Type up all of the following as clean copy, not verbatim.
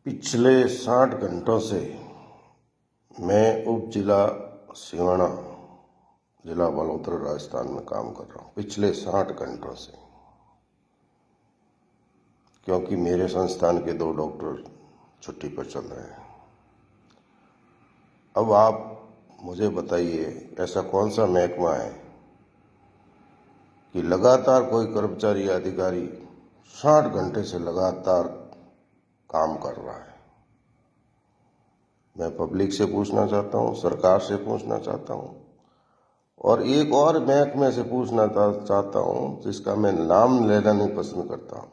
पिछले 60 घंटों से मैं उप जिला सिवाना, जिला बालोतरा, राजस्थान में काम कर रहा हूँ। पिछले 60 घंटों से, क्योंकि मेरे संस्थान के 2 डॉक्टर छुट्टी पर चल रहे हैं। अब आप मुझे बताइए, ऐसा कौन सा महकमा है कि लगातार कोई कर्मचारी या अधिकारी 60 घंटे से लगातार काम कर रहा है। मैं पब्लिक से पूछना चाहता हूँ, सरकार से पूछना चाहता हूँ, और एक और महकमे से पूछना चाहता हूँ जिसका मैं नाम लेना नहीं पसंद करता हूँ,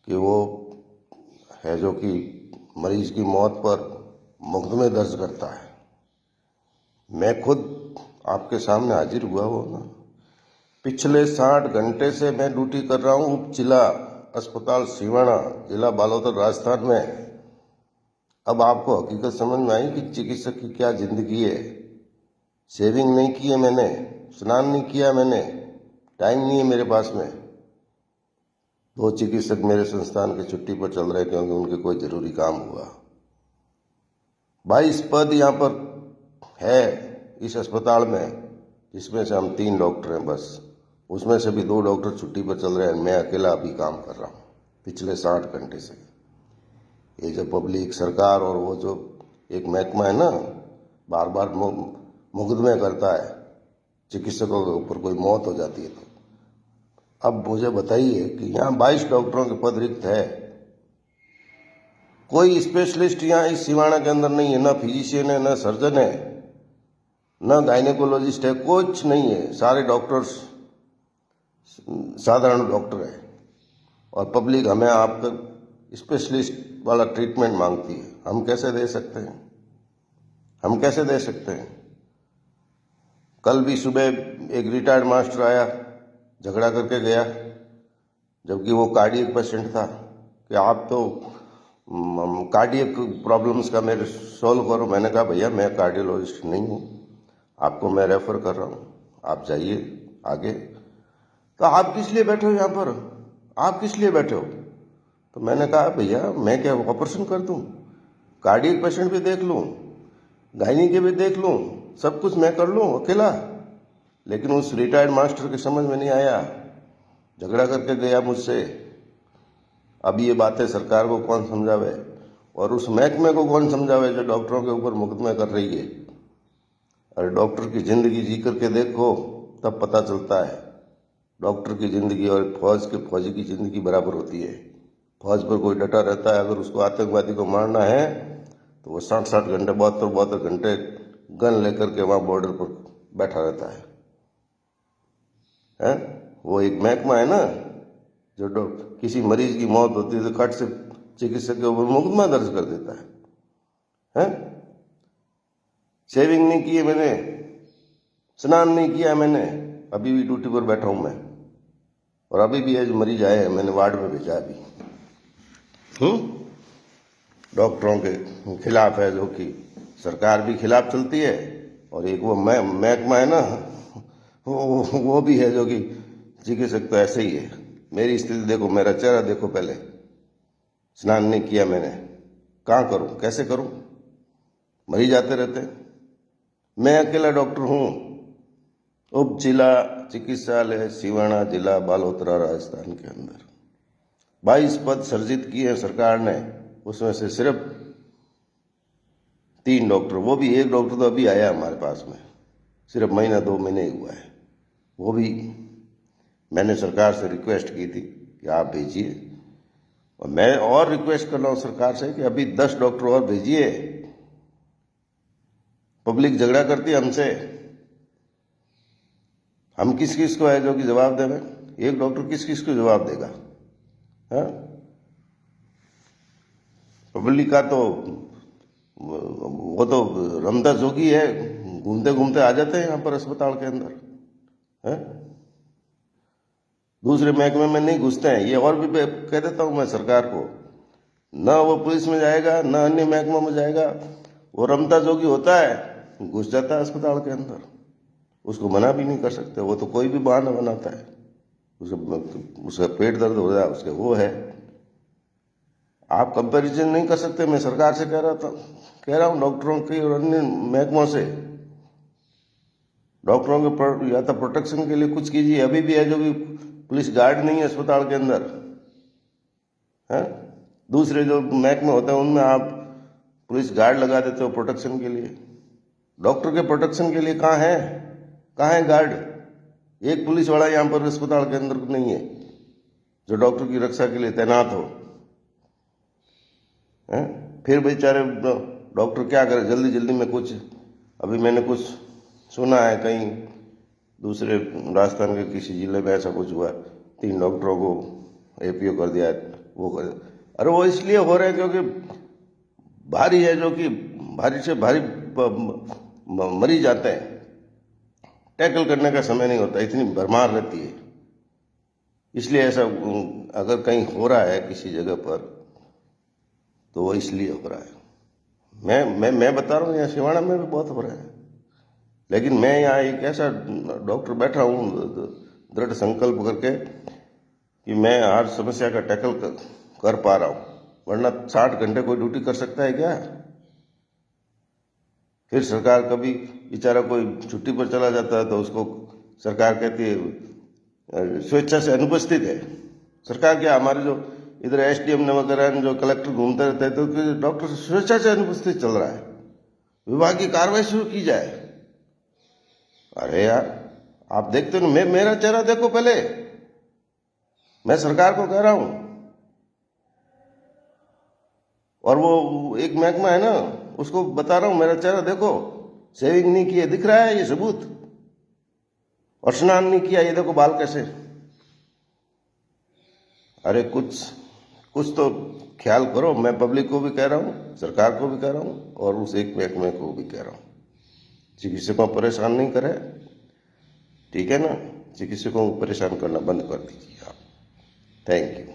कि वो है जो कि मरीज की मौत पर मुकदमे दर्ज करता है। मैं खुद आपके सामने हाजिर हुआ हूँ ना। पिछले 60 घंटे से मैं ड्यूटी कर रहा हूँ उप जिला अस्पताल सिवाना, जिला बालोतरा, राजस्थान में। अब आपको हकीकत समझ में आई कि चिकित्सक की क्या जिंदगी है। शेविंग नहीं की है मैंने, स्नान नहीं किया मैंने, टाइम नहीं है मेरे पास में। 2 चिकित्सक मेरे संस्थान के छुट्टी पर चल रहे क्योंकि उनके कोई जरूरी काम हुआ। 22 पद यहाँ पर है इस अस्पताल में, जिसमें से हम 3 डॉक्टर हैं बस। उसमें से भी 2 डॉक्टर छुट्टी पर चल रहे हैं। मैं अकेला अभी काम कर रहा हूँ पिछले 60 घंटे से। ये जो पब्लिक, सरकार और वो जो एक महकमा है ना, बार बार मुकदमे करता है चिकित्सकों के ऊपर, कोई मौत हो जाती है तो। अब मुझे बताइए कि यहाँ 22 डॉक्टरों के पद रिक्त है, कोई स्पेशलिस्ट यहाँ इस सिवाना के अंदर नहीं है। ना फिजिशियन है, ना सर्जन है, ना गायनेकोलॉजिस्ट है, कुछ नहीं है। सारे डॉक्टर्स साधारण डॉक्टर है, और पब्लिक हमें आपका स्पेशलिस्ट वाला ट्रीटमेंट मांगती है। हम कैसे दे सकते हैं? हम कैसे दे सकते हैं? कल भी सुबह एक रिटायर्ड मास्टर आया, झगड़ा करके गया, जबकि वो कार्डियक पेशेंट था, कि आप तो कार्डियक प्रॉब्लम्स का मेरे सॉल्व करो। मैंने कहा भैया मैं कार्डियोलॉजिस्ट नहीं हूँ, आपको मैं रेफर कर रहा हूँ, आप जाइए आगे। तो आप किस लिए बैठे हो यहाँ पर? आप किस लिए बैठे हो? तो मैंने कहा भैया मैं क्या ऑपरेशन कर दूँ? कार्डियक पेशेंट भी देख लूँ, गायनी के भी देख लूँ, सब कुछ मैं कर लूँ अकेला। लेकिन उस रिटायर्ड मास्टर के समझ में नहीं आया, झगड़ा करके गया मुझसे। अब ये बातें सरकार को कौन समझावे, और उस महकमे को कौन समझावे जो डॉक्टरों के ऊपर मुकदमे कर रही है। अरे डॉक्टर की जिंदगी जी करके देखो, तब पता चलता है डॉक्टर की जिंदगी और फौजी की जिंदगी बराबर होती है। फौज पर कोई डटा रहता है, अगर उसको आतंकवादी को मारना है तो वो 60-60 घंटे, 72 घंटे गन लेकर के वहां बॉर्डर पर बैठा रहता है। वो एक महकमा है ना, जो किसी मरीज की मौत होती है तो खट से चिकित्सक के ऊपर मुकदमा दर्ज कर देता है। शेविंग नहीं की है मैंने, स्नान नहीं किया मैंने, अभी भी ड्यूटी पर बैठा हूं मैं, और अभी भी आज मरीज आए हैं, मैंने वार्ड में भेजा अभी। डॉक्टरों के खिलाफ है, जो कि सरकार भी खिलाफ चलती है, और एक वो महकमा है ना, वो भी है जो कि चिकित्सक तो ऐसे ही है। मेरी स्थिति देखो, मेरा चेहरा देखो पहले। स्नान नहीं किया मैंने, कहाँ करूं, कैसे करूं? मरीज आते रहते हैं। मैं अकेला डॉक्टर हूं उप जिला चिकित्सालय सिवाना, जिला बालोतरा, राजस्थान के अंदर। 22 पद सर्जित किए हैं सरकार ने, उसमें से सिर्फ 3 डॉक्टर, वो भी एक डॉक्टर तो अभी आया हमारे पास में, सिर्फ महीना 2 महीने हुआ है। वो भी मैंने सरकार से रिक्वेस्ट की थी कि आप भेजिए, और मैं और रिक्वेस्ट कर रहा हूँ सरकार से कि अभी 10 डॉक्टर और भेजिए। पब्लिक झगड़ा करती है हमसे, हम किस किस को है जो कि जवाब देवे? एक डॉक्टर किस किस को जवाब देगा? पब्लिक का तो वो तो रमदा जोगी है, घूमते घूमते आ जाते हैं यहाँ पर अस्पताल के अंदर। दूसरे महकमे में नहीं घुसते हैं। ये और भी कह देता हूँ मैं सरकार को, ना वो पुलिस में जाएगा, ना अन्य महकमों में जाएगा। वो रमता जोगी होता है, घुस जाता है अस्पताल के अंदर, उसको मना भी नहीं कर सकते। वो तो कोई भी बहाना बनाता है, उसका पेट दर्द हो रहा है, उसके वो है, आप कंपैरिजन नहीं कर सकते। मैं सरकार से कह रहा हूँ डॉक्टरों की और अन्य महकमों से, डॉक्टरों के या तो प्रोटेक्शन के लिए कुछ कीजिए। अभी भी है जो भी पुलिस गार्ड नहीं है अस्पताल के अंदर है, दूसरे जो महकमे होते हैं उनमें आप पुलिस गार्ड लगा देते हो प्रोटेक्शन के लिए। डॉक्टर के प्रोटेक्शन के लिए कहाँ है गार्ड? एक पुलिस वाला यहाँ पर अस्पताल के अंदर नहीं है जो डॉक्टर की रक्षा के लिए तैनात हो। फिर बेचारे डॉक्टर क्या करे, जल्दी जल्दी में कुछ, अभी मैंने कुछ सुना है कहीं दूसरे राजस्थान के किसी जिले में ऐसा कुछ हुआ, 3 डॉक्टरों को एपीओ कर दिया, वो कर दिया। अरे वो इसलिए हो रहे हैं क्योंकि भारी है, जो कि भारी से भारी मरीज आते हैं, टैकल करने का समय नहीं होता, इतनी भरमार रहती है। इसलिए ऐसा अगर कहीं हो रहा है किसी जगह पर तो वो इसलिए हो रहा है। मैं बता रहा हूँ यहाँ सिवाड़ा में भी बहुत हो रहा है, लेकिन मैं यहाँ एक ऐसा डॉक्टर बैठा हूँ दृढ़ संकल्प करके कि मैं हर समस्या का टैकल कर पा रहा हूँ, वरना 60 घंटे कोई ड्यूटी कर सकता है क्या? फिर सरकार कभी बेचारा कोई छुट्टी पर चला जाता है तो उसको सरकार कहती है स्वेच्छा से अनुपस्थित है। सरकार क्या, हमारे जो इधर एसडीएम ने वगैरह जो कलेक्टर घूमते रहते हैं तो डॉक्टर स्वेच्छा से अनुपस्थित चल रहा है, विभाग की कार्रवाई शुरू की जाए। अरे यार आप देखते हो, मेरा चेहरा देखो पहले, मैं सरकार को कह रहा हूं। और वो एक महकमा है ना, उसको बता रहा हूं मेरा चेहरा देखो, शेविंग नहीं किया दिख रहा है ये सबूत, और स्नान नहीं किया ये देखो बाल कैसे। अरे कुछ तो ख्याल करो। मैं पब्लिक को भी कह रहा हूं, सरकार को भी कह रहा हूं, और उस एक महकमे को भी कह रहा हूं, चिकित्सकों को परेशान नहीं करे, ठीक है ना? चिकित्सकों को परेशान करना बंद कर दीजिए आप। Thank you.